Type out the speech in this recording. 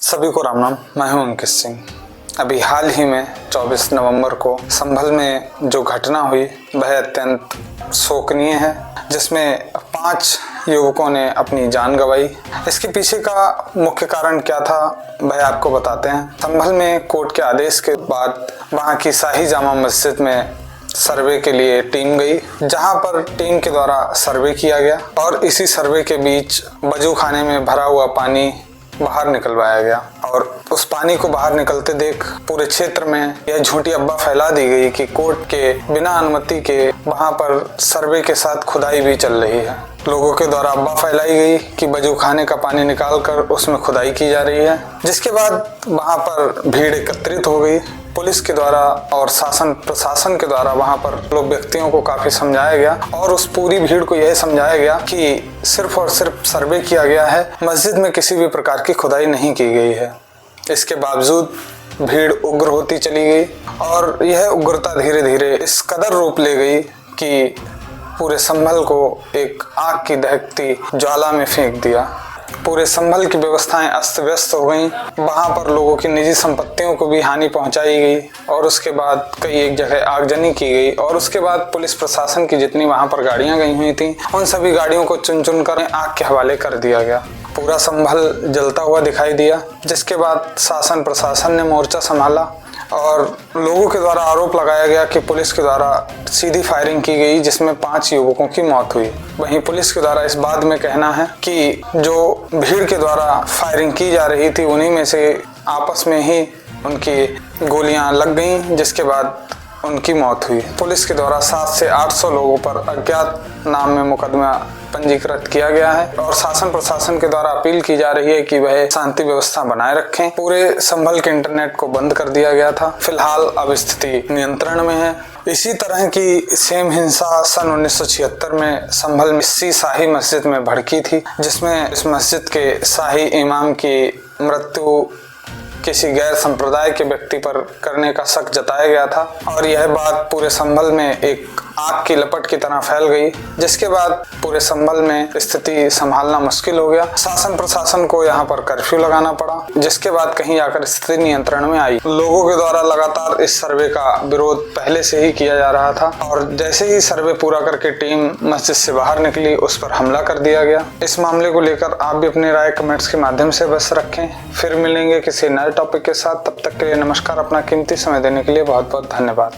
सभी को राम राम। मैं हूं अंकित सिंह। अभी हाल ही में 24 नवंबर को संभल में जो घटना हुई वह अत्यंत शोकनीय है, जिसमें 5 युवकों ने अपनी जान गंवाई। इसके पीछे का मुख्य कारण क्या था वह आपको बताते हैं। संभल में कोर्ट के आदेश के बाद वहां की शाही जामा मस्जिद में सर्वे के लिए टीम गई, जहां पर टीम के द्वारा सर्वे किया गया और इसी सर्वे के बीच वजू खाने में भरा हुआ पानी बाहर निकलवाया गया और उस पानी को बाहर निकलते देख पूरे क्षेत्र में यह झूठी अफवाह फैला दी गई कि कोर्ट के बिना अनुमति के वहां पर सर्वे के साथ खुदाई भी चल रही है। लोगों के द्वारा अफवाह फैलाई गई कि वजू खाने का पानी निकालकर उसमें खुदाई की जा रही है, जिसके बाद वहां पर भीड़ एकत्रित हो गई। पुलिस के द्वारा और शासन प्रशासन के द्वारा वहां पर लोग व्यक्तियों को काफी समझाया गया और उस पूरी भीड़ को यह समझाया गया कि सिर्फ और सिर्फ सर्वे किया गया है, मस्जिद में किसी भी प्रकार की खुदाई नहीं की गई है। इसके बावजूद भीड़ उग्र होती चली गई और यह उग्रता धीरे धीरे इस कदर रूप ले गई कि पूरे संभल को एक आग की दहकती ज्वाला में फेंक दिया। पूरे संभल की व्यवस्थाएं अस्त व्यस्त हो गईं। वहां पर लोगों की निजी संपत्तियों को भी हानि पहुंचाई गई और उसके बाद कई एक जगह आगजनी की गई और उसके बाद पुलिस प्रशासन की जितनी वहां पर गाड़ियां गई हुई थी उन सभी गाड़ियों को चुन चुन कर आग के हवाले कर दिया गया। पूरा संभल जलता हुआ दिखाई दिया, जिसके बाद शासन प्रशासन ने मोर्चा संभाला और लोगों के द्वारा आरोप लगाया गया कि पुलिस के द्वारा सीधी फायरिंग की गई, जिसमें 5 युवकों की मौत हुई। वहीं पुलिस के द्वारा इस बात में कहना है कि जो भीड़ के द्वारा फायरिंग की जा रही थी उन्हीं में से आपस में ही उनकी गोलियां लग गईं, जिसके बाद उनकी मौत हुई। पुलिस के द्वारा 700 से 800 लोगों पर अज्ञात नाम में मुकदमा पंजीकृत किया गया है और शासन प्रशासन के द्वारा अपील की जा रही है कि वह शांति व्यवस्था बनाए रखें। पूरे संभल के इंटरनेट को बंद कर दिया गया था। फिलहाल अब स्थिति नियंत्रण में है। इसी तरह की सेम हिंसा सन 1976 में संभल में शाही मस्जिद में भड़की थी, जिसमें इस मस्जिद के शाही इमाम की मृत्यु किसी गैर संप्रदाय के व्यक्ति पर करने का शक जताया गया था और यह बात पूरे संभल में एक आग की लपट की तरह फैल गई, जिसके बाद पूरे संभल में स्थिति संभालना मुश्किल हो गया। शासन प्रशासन को यहाँ पर कर्फ्यू लगाना पड़ा, जिसके बाद कहीं आकर स्थिति नियंत्रण में आई। लोगों के द्वारा लगातार इस सर्वे का विरोध पहले से ही किया जा रहा था और जैसे ही सर्वे पूरा करके टीम मस्जिद से बाहर निकली उस पर हमला कर दिया गया। इस मामले को लेकर आप भी अपनी राय कमेंट्स के माध्यम से बस रखें। फिर मिलेंगे किसी नए टॉपिक के साथ। तब तक के लिए नमस्कार। अपना कीमती समय देने के लिए बहुत बहुत धन्यवाद।